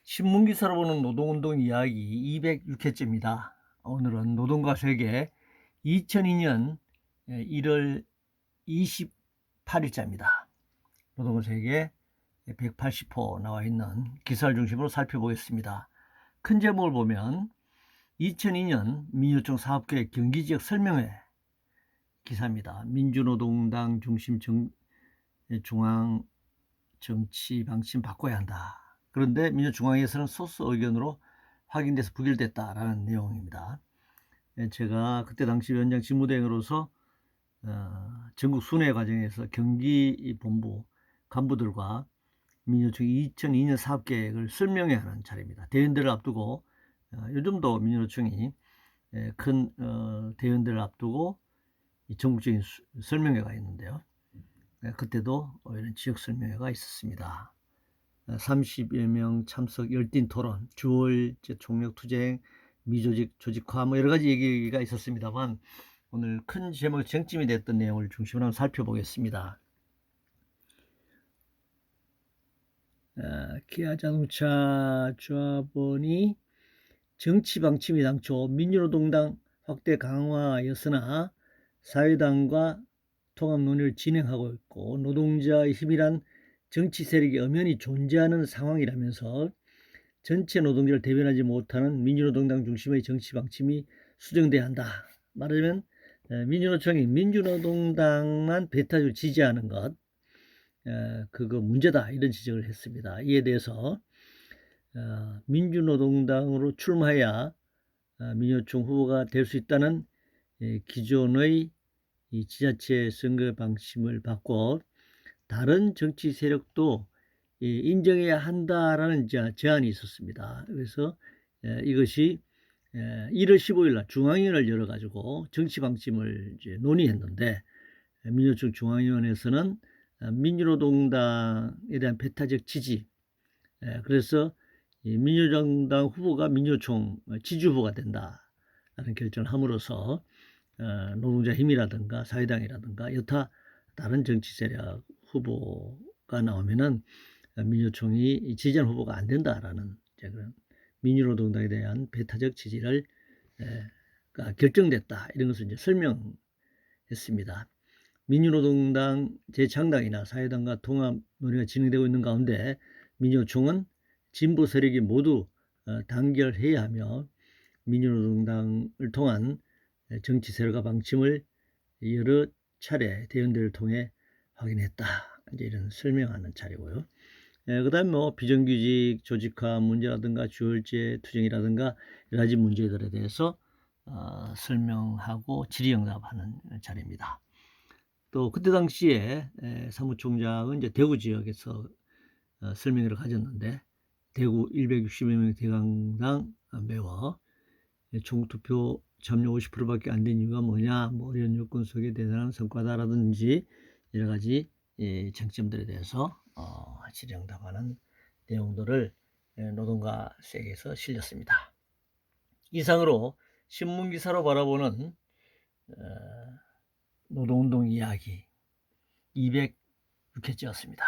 신문기사로 보는 노동운동 이야기 206회째입니다. 오늘은 노동과 세계 2002년 1월 28일자입니다. 노동과 세계 180호 나와 있는 기사를 중심으로 살펴보겠습니다. 큰 제목을 보면 2002년 민주노총 사업계획 경기지역 설명회 기사입니다. 민주노동당 중심 중앙 정치 방침 바꿔야 한다. 그런데 민주중앙에서는 소수 의견으로 확인돼서 부결됐다라는 내용입니다. 제가 그때 당시 위원장 직무대행으로서 전국 순회 과정에서 경기본부 간부들과 민주노총 2002년 사업계획을 설명해야 하는 자리입니다. 대연대를 앞두고 요즘도 민주노총이 큰 대연대를 앞두고 전국적인 설명회가 있는데요. 그때도 이런 지역 설명회가 있었습니다. 30여 명 참석 열띤 토론, 주월 총력 투쟁, 미조직 조직화 여러 가지 얘기가 있었습니다만 오늘 큰 제목 쟁점이 됐던 내용을 중심으로 한번 살펴보겠습니다. 기아자동차 조합원이 정치 방침이 당초 민주노동당 확대 강화였으나 사회당과 통합 논의를 진행하고 있고 노동자의 힘이란 정치 세력이 엄연히 존재하는 상황이라면서 전체 노동자를 대변하지 못하는 민주노동당 중심의 정치 방침이 수정돼야 한다. 말하자면 민주노총이 민주노동당만 배타적으로 지지하는 것, 그거 문제다 이런 지적을 했습니다. 이에 대해서 민주노동당으로 출마해야 민주노총 후보가 될 수 있다는 기존의 이 지자체 선거 방침을 바꿔 다른 정치 세력도 인정해야 한다라는 제안이 있었습니다. 그래서 이것이 1월 15일 날 중앙위원회를 열어가지고 정치 방침을 이제 논의했는데 민주노총 중앙위원회에서는 민주노동당에 대한 배타적 지지, 그래서 민주정당 후보가 민주노총 지지 후보가 된다라는 결정을 함으로써 노동자 힘이라든가 사회당이라든가 여타 다른 정치 세력 후보가 나오면은 민주노총이 지지하는 후보가 안 된다라는 그런 민주노동당에 대한 배타적 지지를 결정됐다 이런 것을 이제 설명했습니다. 민주노동당 재창당이나 사회당과 통합 논의가 진행되고 있는 가운데 민주노총은 진보 세력이 모두 단결해야 하며 민주노동당을 통한 정치 세력과 방침을 여러 차례 대연대를 통해 확인했다. 이제 이런 설명하는 자료고요. 그다음 비정규직 조직화 문제라든가 주얼제 투쟁이라든가 여러 가지 문제들에 대해서 설명하고 질의응답하는 자리입니다. 또 그때 당시에 사무총장은 이제 대구 지역에서 설명회를 가졌는데 대구 160여 명 대강당 매워 총투표 참여 50%밖에 안 된 이유가 뭐냐, 어려운 요건 속에 대단한 성과다라든지 여러 가지 쟁점들에 대해서 질의응답하는 내용들을 노동과 세계에서 실렸습니다. 이상으로 신문기사로 바라보는 노동운동 이야기 206회째였습니다.